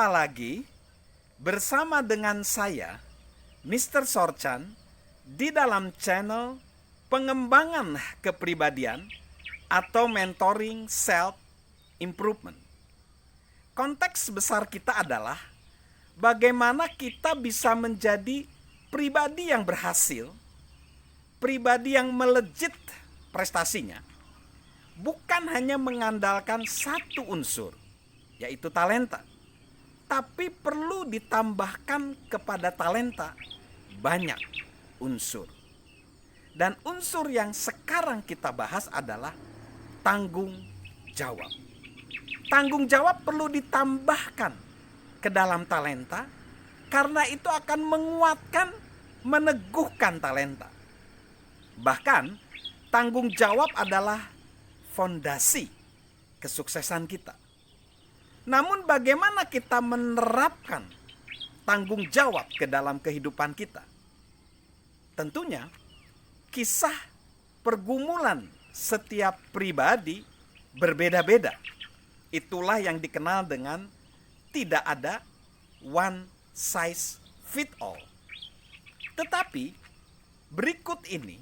Jumpa lagi bersama dengan saya, Mr. Sorchan, di dalam channel pengembangan kepribadian atau mentoring self improvement. Konteks besar kita adalah bagaimana kita bisa menjadi pribadi yang berhasil, pribadi yang melejit prestasinya, bukan hanya mengandalkan satu unsur, yaitu talenta, tapi perlu ditambahkan kepada talenta banyak unsur. Dan unsur yang sekarang kita bahas adalah tanggung jawab. Tanggung jawab perlu ditambahkan ke dalam talenta, karena itu akan menguatkan, meneguhkan talenta. Bahkan tanggung jawab adalah fondasi kesuksesan kita. Namun bagaimana kita menerapkan tanggung jawab ke dalam kehidupan kita? Tentunya kisah pergumulan setiap pribadi berbeda-beda. Itulah yang dikenal dengan tidak ada one size fit all. Tetapi berikut ini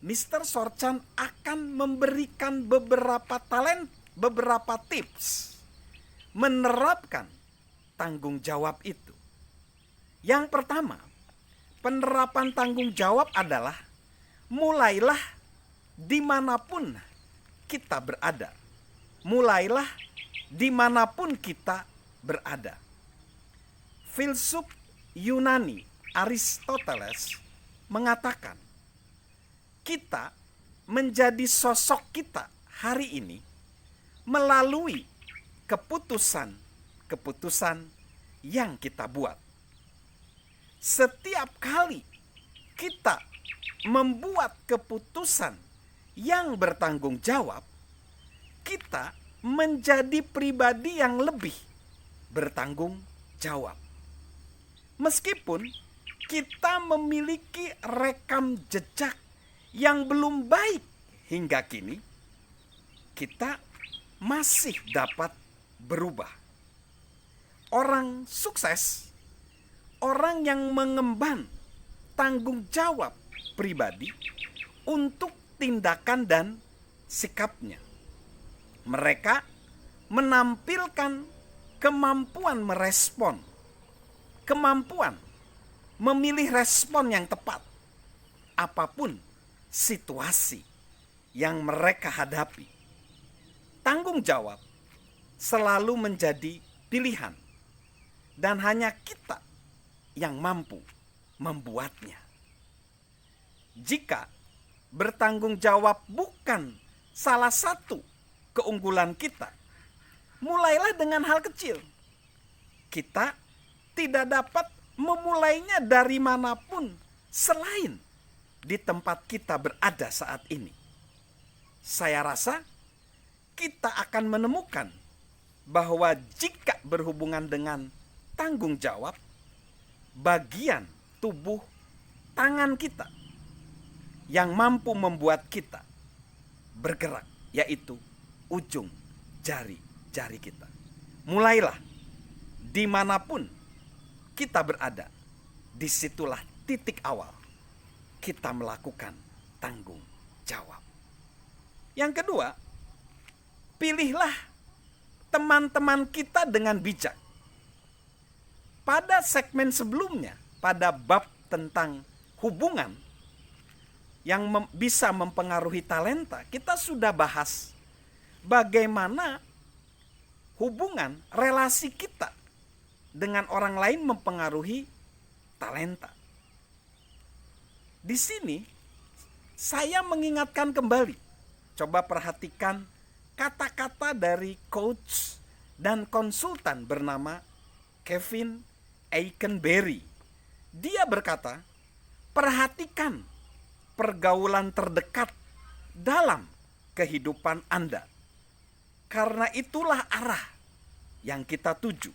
Mr. Sorchan akan memberikan beberapa tips menerapkan tanggung jawab itu. Yang pertama, penerapan tanggung jawab adalah mulailah dimanapun kita berada. Mulailah dimanapun kita berada. Filsuf Yunani Aristoteles mengatakan, kita menjadi sosok kita hari ini melalui keputusan-keputusan yang kita buat. Setiap kali kita membuat keputusan yang bertanggung jawab, kita menjadi pribadi yang lebih bertanggung jawab. Meskipun kita memiliki rekam jejak yang belum baik hingga kini, kita masih dapat berubah. Orang sukses, orang yang mengemban tanggung jawab pribadi untuk tindakan dan sikapnya. Mereka menampilkan kemampuan merespon, kemampuan memilih respon yang tepat, apapun situasi yang mereka hadapi. Tanggung jawab selalu menjadi pilihan, dan hanya kita yang mampu membuatnya. Jika bertanggung jawab bukan salah satu keunggulan kita, mulailah dengan hal kecil. Kita tidak dapat memulainya dari manapun selain di tempat kita berada saat ini. Saya rasa kita akan menemukan bahwa jika berhubungan dengan tanggung jawab, bagian tubuh tangan kita yang mampu membuat kita bergerak, yaitu ujung jari-jari kita. Mulailah dimanapun kita berada, disitulah titik awal kita melakukan tanggung jawab. Yang kedua, pilihlah teman-teman kita dengan bijak. Pada segmen sebelumnya, pada bab tentang hubungan yang bisa mempengaruhi talenta, kita sudah bahas bagaimana hubungan relasi kita dengan orang lain mempengaruhi talenta. Di sini saya mengingatkan kembali, coba perhatikan kata-kata dari coach dan konsultan bernama Kevin Eikenberry. Dia berkata, perhatikan pergaulan terdekat dalam kehidupan Anda, karena itulah arah yang kita tuju.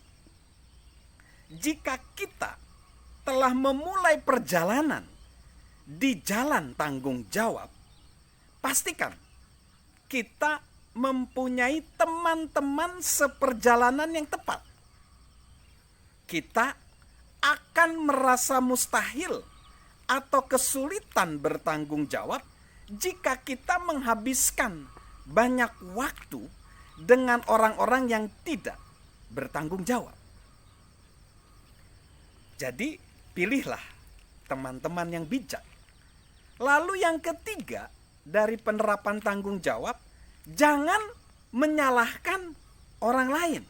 Jika kita telah memulai perjalanan di jalan tanggung jawab, pastikan kita mempunyai teman-teman seperjalanan yang tepat. kita akan merasa mustahil atau kesulitan bertanggung jawab jika kita menghabiskan banyak waktu dengan orang-orang yang tidak bertanggung jawab. Jadi, pilihlah teman-teman yang bijak. Lalu yang ketiga dari penerapan tanggung jawab, jangan menyalahkan orang lain.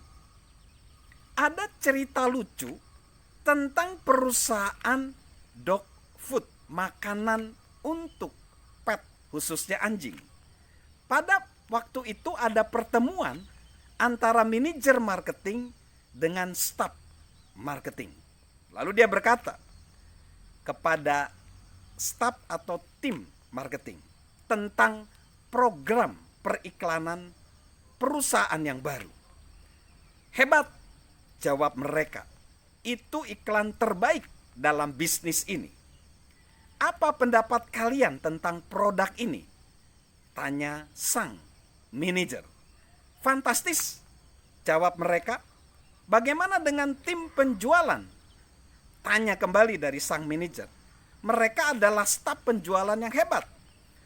Ada cerita lucu tentang perusahaan dog food, makanan untuk pet, khususnya anjing. Pada waktu itu ada pertemuan antara manajer marketing dengan staf marketing. Lalu dia berkata kepada staf atau tim marketing tentang program periklanan perusahaan yang baru. Hebat, jawab mereka. Itu iklan terbaik dalam bisnis ini. Apa pendapat kalian tentang produk ini? Tanya sang manajer. Fantastis, jawab mereka. Bagaimana dengan tim penjualan? Tanya kembali dari sang manajer. Mereka adalah staf penjualan yang hebat.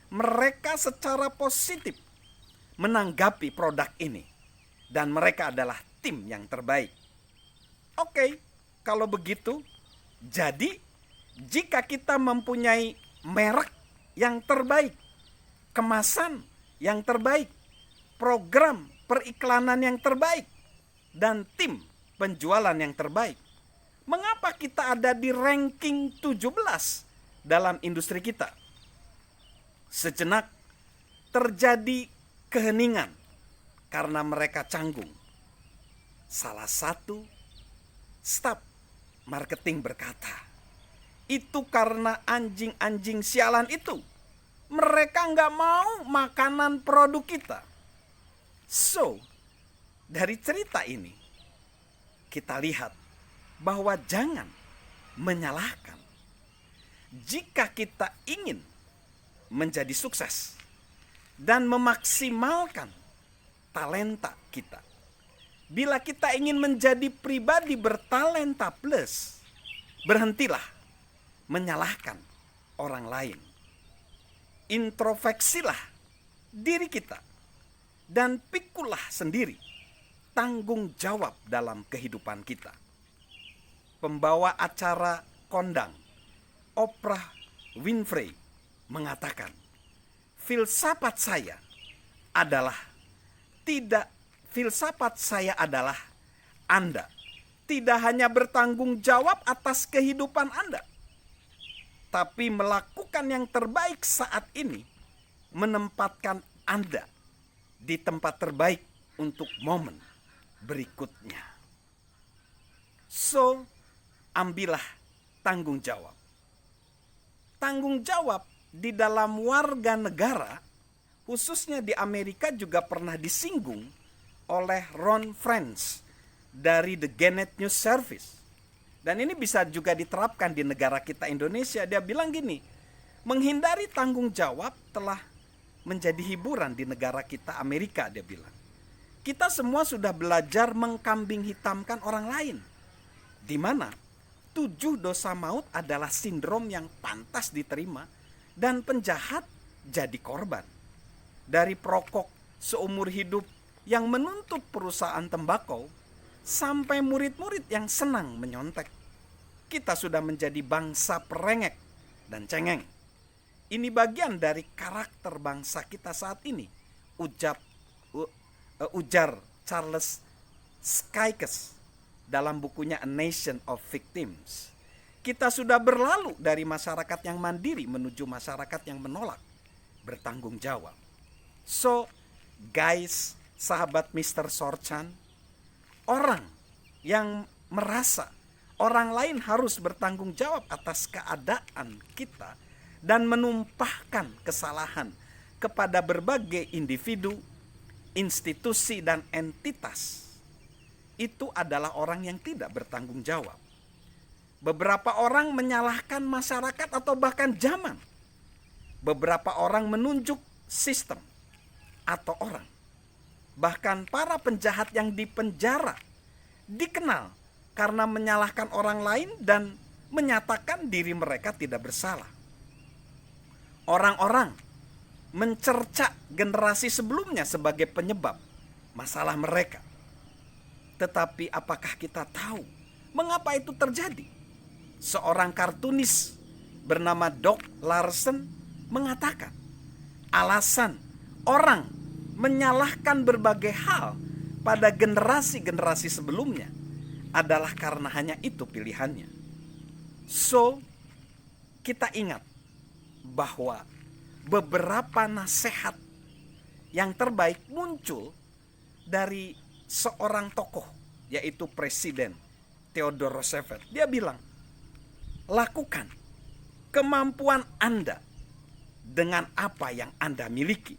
Mereka secara positif menanggapi produk ini. Dan mereka adalah tim yang terbaik. Oke, kalau begitu, jadi jika kita mempunyai merek yang terbaik, kemasan yang terbaik, program periklanan yang terbaik, dan tim penjualan yang terbaik, mengapa kita ada di ranking 17 dalam industri kita? Sejenak terjadi keheningan karena mereka canggung. Salah satu staf marketing berkata, itu karena anjing-anjing sialan itu. Mereka nggak mau makanan produk kita. So, dari cerita ini, kita lihat bahwa jangan menyalahkan. Jika kita ingin menjadi sukses dan memaksimalkan talenta kita, bila kita ingin menjadi pribadi bertalenta plus, berhentilah menyalahkan orang lain. Introspeksilah diri kita dan pikulah sendiri tanggung jawab dalam kehidupan kita. Pembawa acara kondang Oprah Winfrey mengatakan, filsafat saya adalah Anda tidak hanya bertanggung jawab atas kehidupan Anda, tapi melakukan yang terbaik saat ini, menempatkan Anda di tempat terbaik untuk momen berikutnya. So, ambillah tanggung jawab. Tanggung jawab di dalam warga negara, khususnya di Amerika, juga pernah disinggung oleh Ron Frenz dari The Gannett News Service. Dan ini bisa juga diterapkan di negara kita Indonesia. Dia bilang gini, menghindari tanggung jawab telah menjadi hiburan di negara kita Amerika, dia bilang. Kita semua sudah belajar mengkambing hitamkan orang lain. Di mana 7 dosa maut adalah sindrom yang pantas diterima dan penjahat jadi korban. Dari perokok seumur hidup yang menuntut perusahaan tembakau sampai murid-murid yang senang menyontek. Kita sudah menjadi bangsa perengek dan cengeng. Ini bagian dari karakter bangsa kita saat ini. Ujar Charles Skykes dalam bukunya A Nation of Victims. Kita sudah berlalu dari masyarakat yang mandiri menuju masyarakat yang menolak bertanggung jawab. So, guys, sahabat Mr. Sorchan, orang yang merasa orang lain harus bertanggung jawab atas keadaan kita dan menumpahkan kesalahan kepada berbagai individu, institusi, dan entitas, itu adalah orang yang tidak bertanggung jawab. Beberapa orang menyalahkan masyarakat atau bahkan zaman. Beberapa orang menunjuk sistem atau orang. Bahkan para penjahat yang dipenjara dikenal karena menyalahkan orang lain dan menyatakan diri mereka tidak bersalah. Orang-orang mencerca generasi sebelumnya sebagai penyebab masalah mereka. Tetapi apakah kita tahu mengapa itu terjadi? Seorang kartunis bernama Doc Larson mengatakan, alasan orang menyalahkan berbagai hal pada generasi-generasi sebelumnya adalah karena hanya itu pilihannya. So, kita ingat bahwa beberapa nasihat yang terbaik muncul dari seorang tokoh, yaitu Presiden Theodore Roosevelt. Dia bilang, lakukan kemampuan Anda dengan apa yang Anda miliki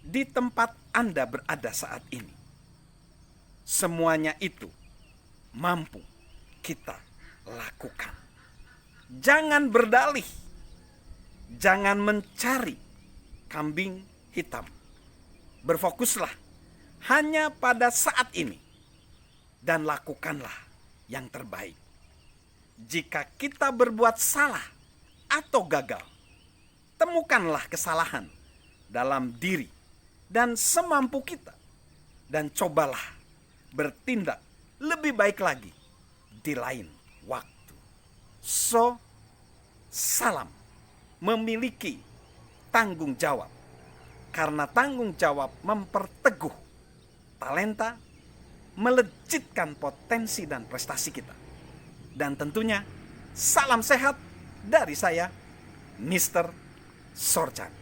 di tempat Anda berada saat ini. Semuanya itu mampu kita lakukan. Jangan berdalih, jangan mencari kambing hitam. Berfokuslah hanya pada saat ini dan lakukanlah yang terbaik. Jika kita berbuat salah atau gagal, temukanlah kesalahan dalam diri dan semampu kita, dan cobalah bertindak lebih baik lagi di lain waktu. So, salam memiliki tanggung jawab, karena tanggung jawab memperteguh talenta, melejitkan potensi dan prestasi kita. Dan tentunya salam sehat dari saya, Mr. Sorjan.